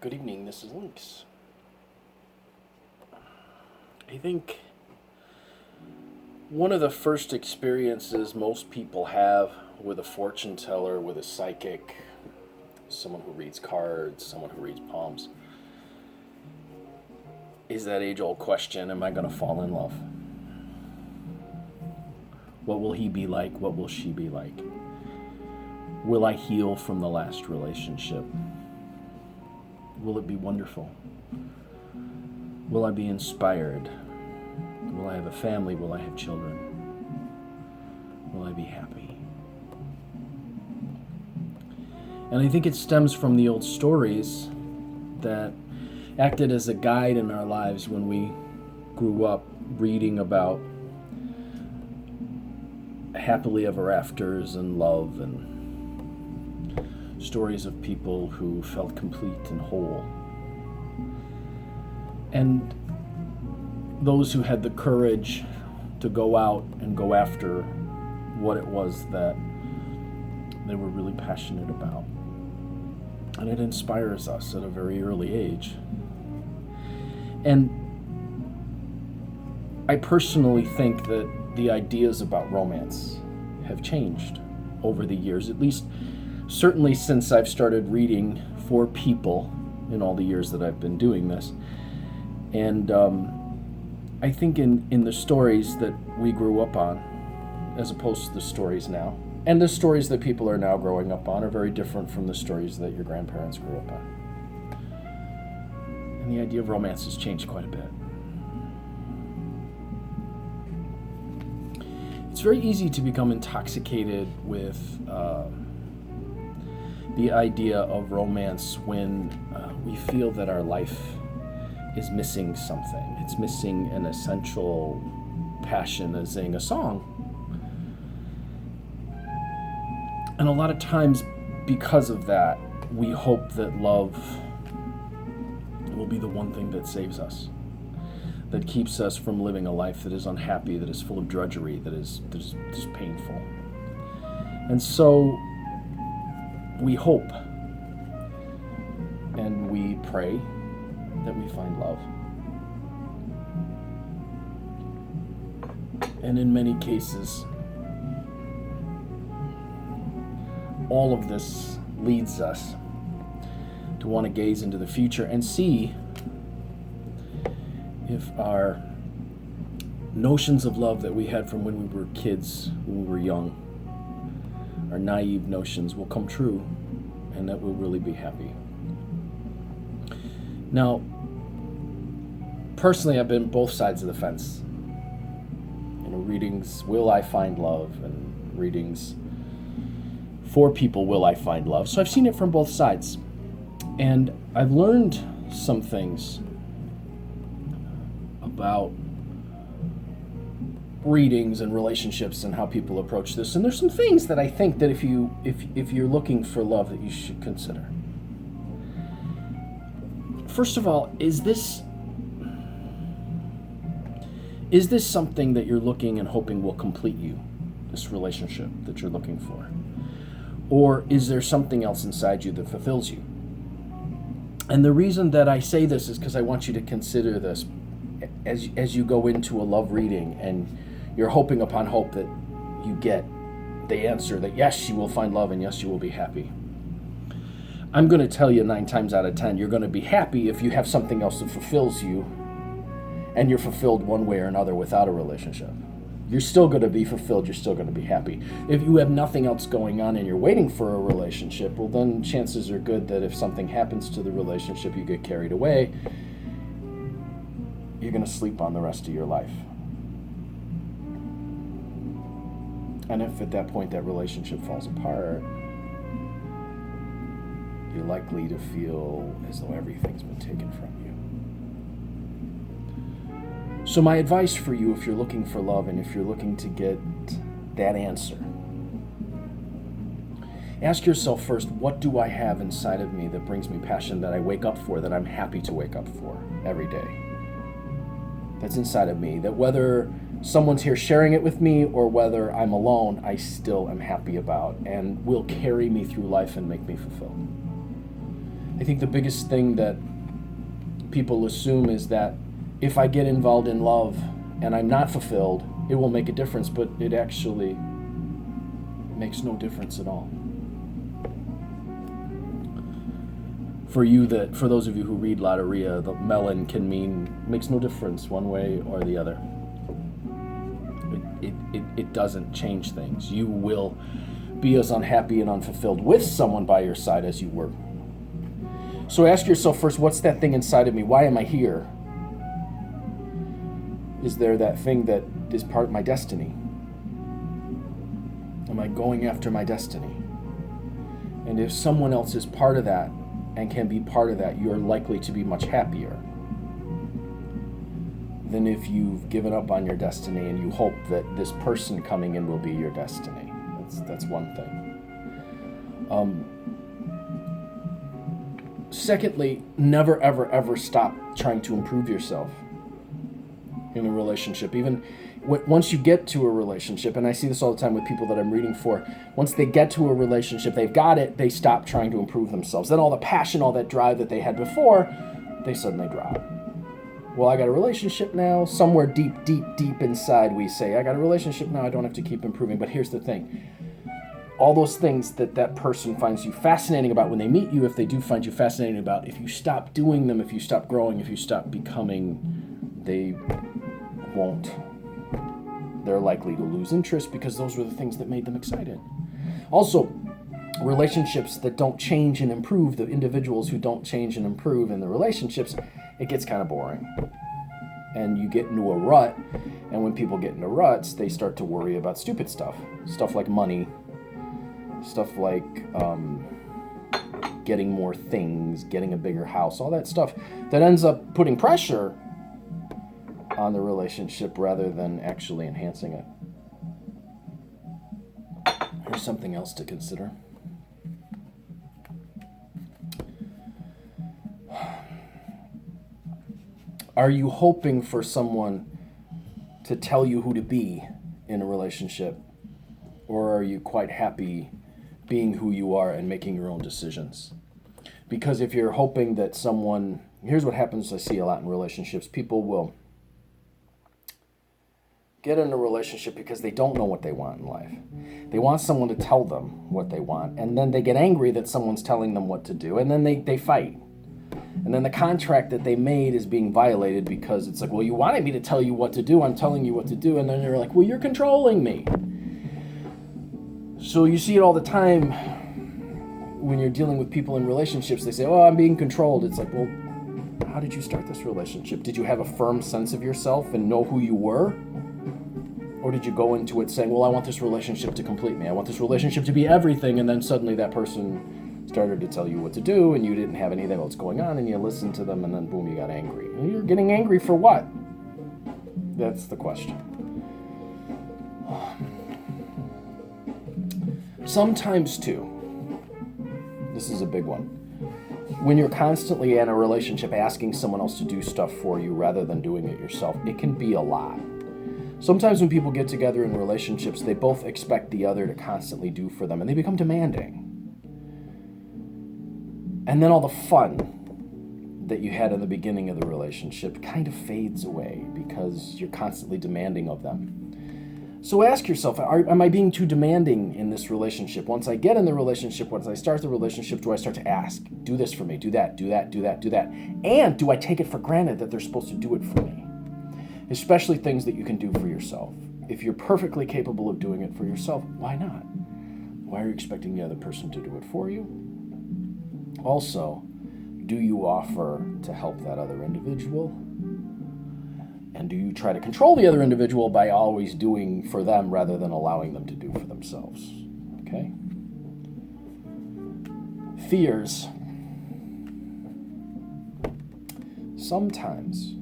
Good evening, this is Lynx. I think one of the first experiences most people have with a fortune teller, with a psychic, someone who reads cards, someone who reads palms, is that age-old question, am I going to fall in love? What will he be like? What will she be like? Will I heal from the last relationship? Will it be wonderful? Will I be inspired? Will I have a family? Will I have children? Will I be happy? And I think it stems from the old stories that acted as a guide in our lives when we grew up reading about happily ever afters and love and stories of people who felt complete and whole. And those who had the courage to go out and go after what it was that they were really passionate about. And it inspires us at a very early age. And I personally think that the ideas about romance have changed over the years, at least certainly since I've started reading for people in all the years that I've been doing this. And I think in the stories that we grew up on, as opposed to the stories now, and the stories that people are now growing up on are very different from the stories that your grandparents grew up on. And the idea of romance has changed quite a bit. It's very easy to become intoxicated with the idea of romance when we feel that our life is missing something. It's missing an essential passion to sing a song. And a lot of times, because of that, we hope that love will be the one thing that saves us, that keeps us from living a life that is unhappy, that is full of drudgery, that is painful. And so we hope and we pray that we find love. And in many cases, all of this leads us to want to gaze into the future and see if our notions of love that we had from when we were kids, when we were young, our naive notions will come true and that we'll really be happy. Now, personally, I've been both sides of the fence. Readings, will I find love? And readings for people, will I find love? So I've seen it from both sides. And I've learned some things about readings and relationships and how people approach this. And there's some things that I think that if you're looking for love that you should consider. First of all, is this something that you're looking and hoping will complete you, this relationship that you're looking for? Or is there something else inside you that fulfills you? And the reason that I say this is because I want you to consider this as you go into a love reading and you're hoping upon hope that you get the answer that yes, you will find love and yes, you will be happy. I'm going to tell you 9 times out of 10, you're going to be happy if you have something else that fulfills you and you're fulfilled one way or another without a relationship. You're still going to be fulfilled, you're still going to be happy. If you have nothing else going on and you're waiting for a relationship, well then chances are good that if something happens to the relationship, you get carried away, you're going to sleep on the rest of your life. And if at that point that relationship falls apart, you're likely to feel as though everything's been taken from you. So my advice for you, if you're looking for love and if you're looking to get that answer, ask yourself first, what do I have inside of me that brings me passion, that I wake up for, that I'm happy to wake up for every day? That's inside of me, that whether someone's here sharing it with me or whether I'm alone, I still am happy about and will carry me through life and make me fulfilled. I think the biggest thing that people assume is that if I get involved in love and I'm not fulfilled, it will make a difference, but it actually makes no difference at all. For those of you who read Lotteria, the melon can makes no difference one way or the other. It doesn't change things. You will be as unhappy and unfulfilled with someone by your side as you were. So ask yourself first, what's that thing inside of me? Why am I here? Is there that thing that is part of my destiny? Am I going after my destiny? And if someone else is part of that and can be part of that, you're likely to be much happier than if you've given up on your destiny and you hope that this person coming in will be your destiny. That's one thing. Secondly, never, ever, ever stop trying to improve yourself in a relationship. Even once you get to a relationship, and I see this all the time with people that I'm reading for, once they get to a relationship, they've got it, they stop trying to improve themselves. Then all the passion, all that drive that they had before, they suddenly drop. Well, I got a relationship now. Somewhere deep, deep, deep inside we say, I got a relationship now, I don't have to keep improving. But here's the thing. All those things that person finds you fascinating about when they meet you, if they do find you fascinating about, if you stop doing them, if you stop growing, if you stop becoming, they won't. They're likely to lose interest because those were the things that made them excited. Also, relationships that don't change and improve, the individuals who don't change and improve in the relationships, it gets kind of boring. And you get into a rut, and when people get into ruts, they start to worry about stupid stuff. Stuff like money, stuff like getting more things, getting a bigger house, all that stuff that ends up putting pressure on the relationship rather than actually enhancing it. Here's something else to consider. Are you hoping for someone to tell you who to be in a relationship? Or are you quite happy being who you are and making your own decisions? Because if you're hoping that someone, here's what happens, I see a lot in relationships. People will get in a relationship because they don't know what they want in life. They want someone to tell them what they want, and then they get angry that someone's telling them what to do, and then they fight. And then the contract that they made is being violated because it's like, well, you wanted me to tell you what to do, I'm telling you what to do, and then you're like, well, you're controlling me. So you see it all the time when you're dealing with people in relationships. They say, oh, I'm being controlled. It's like, well, how did you start this relationship? Did you have a firm sense of yourself and know who you were? Or did you go into it saying, well, I want this relationship to complete me. I want this relationship to be everything. And then suddenly that person started to tell you what to do and you didn't have anything else going on and you listened to them and then boom, you got angry. And you're getting angry for what? That's the question. Sometimes too, this is a big one, when you're constantly in a relationship asking someone else to do stuff for you rather than doing it yourself, it can be a lot. Sometimes when people get together in relationships, they both expect the other to constantly do for them and they become demanding. And then all the fun that you had in the beginning of the relationship kind of fades away because you're constantly demanding of them. So ask yourself, am I being too demanding in this relationship? Once I get in the relationship, once I start the relationship, do I start to ask, do this for me, do that, do that, do that, do that? And do I take it for granted that they're supposed to do it for me? Especially things that you can do for yourself. If you're perfectly capable of doing it for yourself, why not? Why are you expecting the other person to do it for you? Also, do you offer to help that other individual? And do you try to control the other individual by always doing for them rather than allowing them to do for themselves? Okay? Fears. Sometimes,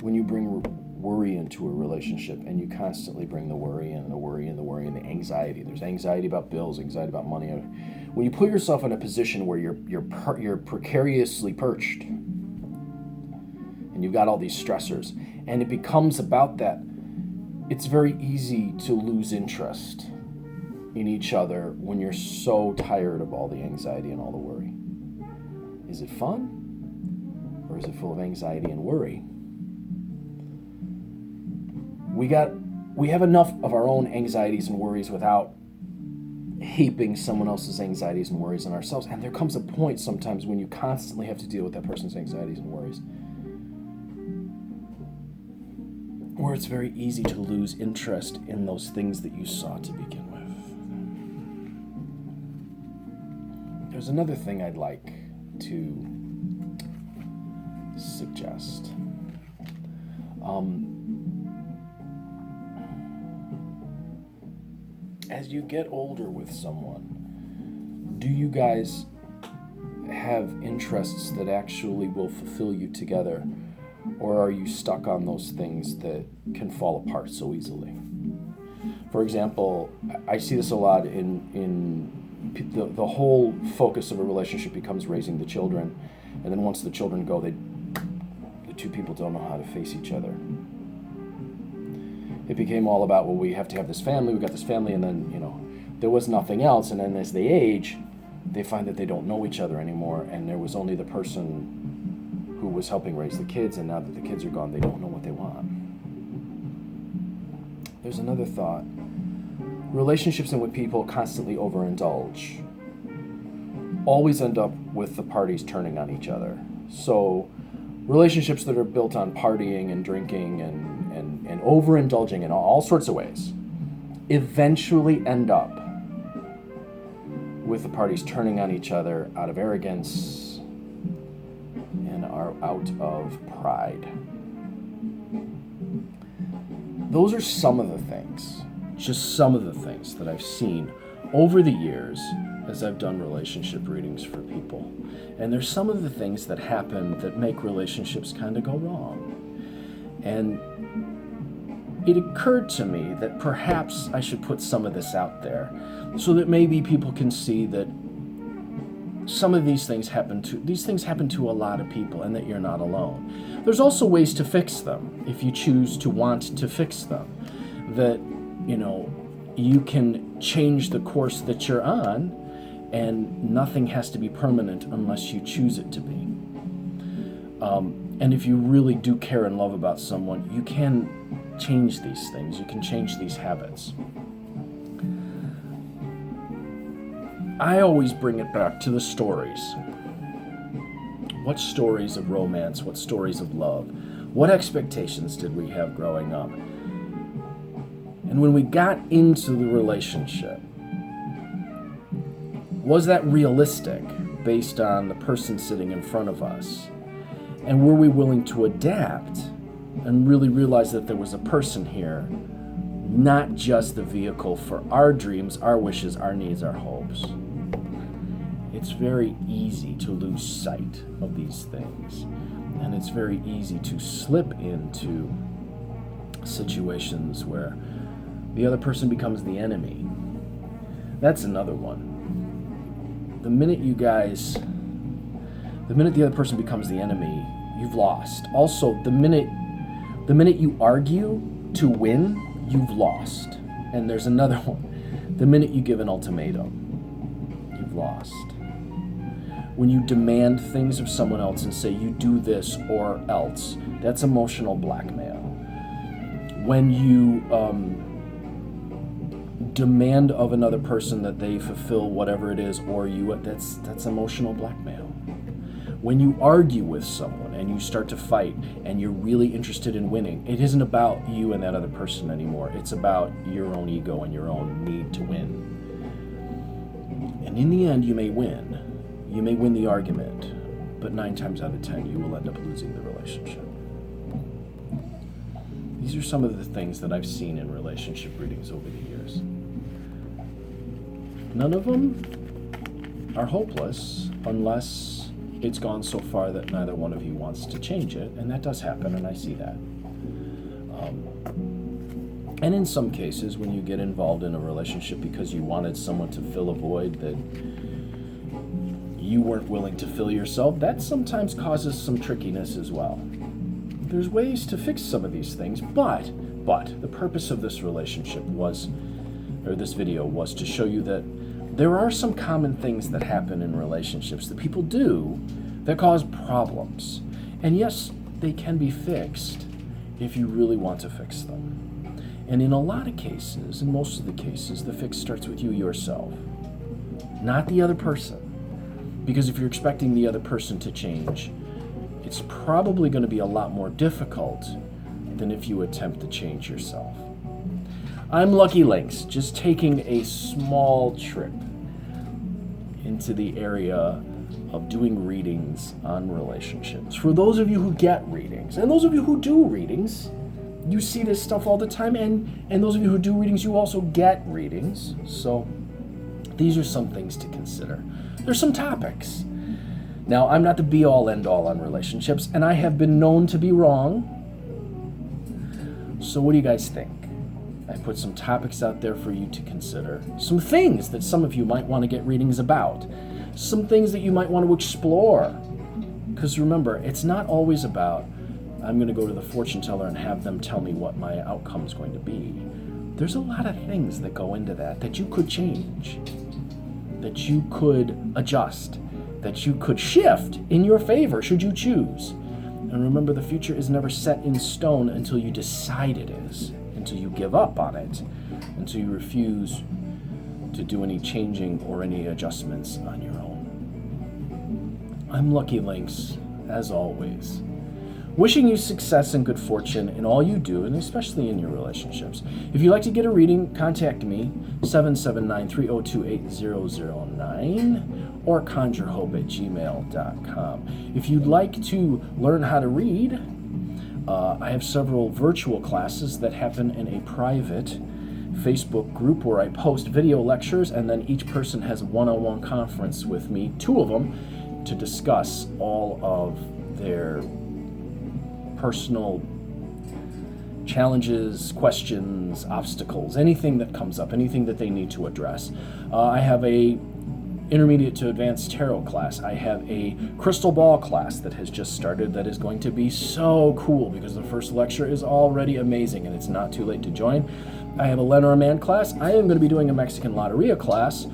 when you bring worry into a relationship and you constantly bring the worry and the worry and the worry and the anxiety, there's anxiety about bills, anxiety about money. When you put yourself in a position where you're precariously perched and you've got all these stressors and it becomes about that, it's very easy to lose interest in each other when you're so tired of all the anxiety and all the worry? Is it fun? Or is it full of anxiety and worry? We have enough of our own anxieties and worries without heaping someone else's anxieties and worries on ourselves. And there comes a point sometimes when you constantly have to deal with that person's anxieties and worries, where it's very easy to lose interest in those things that you saw to begin with. There's another thing I'd like to suggest. As you get older with someone, do you guys have interests that actually will fulfill you together? Or are you stuck on those things that can fall apart so easily? For example, I see this a lot in the whole focus of a relationship becomes raising the children. And then once the children go, the two people don't know how to face each other. It became all about, well, we have to have this family, we got this family, and then, there was nothing else. And then as they age, they find that they don't know each other anymore, and there was only the person who was helping raise the kids, and now that the kids are gone, they don't know what they want. There's another thought. Relationships in which people constantly overindulge always end up with the parties turning on each other. So relationships that are built on partying and drinking and overindulging in all sorts of ways eventually end up with the parties turning on each other out of arrogance and are out of pride. Those are some of the things, just some of the things that I've seen over the years as I've done relationship readings for people. And there's some of the things that happen that make relationships kind of go wrong. And it occurred to me that perhaps I should put some of this out there so that maybe people can see that some of these things happen to a lot of people and that you're not alone. There's also ways to fix them if you choose to want to fix them. That, you can change the course that you're on, and nothing has to be permanent unless you choose it to be. And if you really do care and love about someone, you can change these things. You can change these habits. I always bring it back to the stories. What stories of romance? What stories of love? What expectations did we have growing up? And when we got into the relationship, was that realistic based on the person sitting in front of us? And were we willing to adapt and really realize that there was a person here, not just the vehicle for our dreams, our wishes, our needs, our hopes? It's very easy to lose sight of these things. And it's very easy to slip into situations where the other person becomes the enemy. That's another one. The minute the other person becomes the enemy, you've lost. Also, the minute you argue to win, you've lost. And there's another one. The minute you give an ultimatum, you've lost. When you demand things of someone else and say, you do this or else, that's emotional blackmail. When you demand of another person that they fulfill whatever it is, or that's emotional blackmail. When you argue with someone and you start to fight and you're really interested in winning, it isn't about you and that other person anymore. It's about your own ego and your own need to win. And in the end, you may win. You may win the argument, but 9 times out of 10, you will end up losing the relationship. These are some of the things that I've seen in relationship readings over the years. None of them are hopeless unless it's gone so far that neither one of you wants to change it, and that does happen, and I see that. And in some cases, when you get involved in a relationship because you wanted someone to fill a void that you weren't willing to fill yourself, that sometimes causes some trickiness as well. There's ways to fix some of these things, but the purpose of this relationship was or this video was to show you that there are some common things that happen in relationships that people do that cause problems. And yes, they can be fixed if you really want to fix them. And in a lot of cases, in most of the cases, the fix starts with you yourself, not the other person. Because if you're expecting the other person to change, it's probably going to be a lot more difficult than if you attempt to change yourself. I'm Lucky Lynx, just taking a small trip into the area of doing readings on relationships. For those of you who get readings, and those of you who do readings, you see this stuff all the time, and those of you who do readings, you also get readings. So these are some things to consider. There's some topics. Now, I'm not the be-all, end-all on relationships, and I have been known to be wrong. So what do you guys think? I put some topics out there for you to consider. Some things that some of you might want to get readings about. Some things that you might want to explore. Because remember, it's not always about, I'm going to go to the fortune teller and have them tell me what my outcome is going to be. There's a lot of things that go into that you could change, that you could adjust, that you could shift in your favor should you choose. And remember, the future is never set in stone until you decide it is, until you give up on it, until you refuse to do any changing or any adjustments on your own. I'm Lucky Lynx, as always, wishing you success and good fortune in all you do, and especially in your relationships. If you'd like to get a reading, contact me, 779-302-8009, or conjurehope@gmail.com. If you'd like to learn how to read, I have several virtual classes that happen in a private Facebook group where I post video lectures, and then each person has a one-on-one conference with me, 2 of them, to discuss all of their personal challenges, questions, obstacles, anything that comes up, anything that they need to address. I have a intermediate to advanced tarot class. I have a crystal ball class that has just started that is going to be so cool because the first lecture is already amazing and it's not too late to join. I have a Lenormand class. I am going to be doing a Mexican Loteria class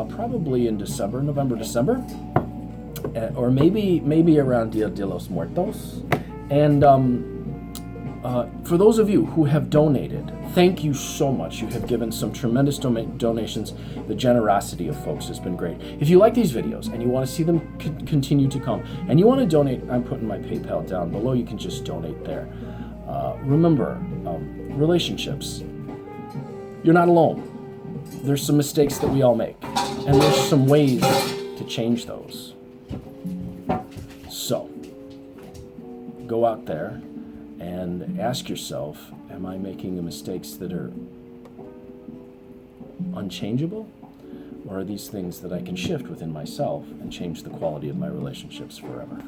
probably in December, November, December, or maybe around Dia de los Muertos. And for those of you who have donated, thank you so much. You have given some tremendous donations. The generosity of folks has been great. If you like these videos and you want to see them continue to come, and you want to donate, I'm putting my PayPal down below. You can just donate there. Remember, relationships, you're not alone. There's some mistakes that we all make, and there's some ways to change those. So, go out there and ask yourself, am I making mistakes that are unchangeable? Or are these things that I can shift within myself and change the quality of my relationships forever?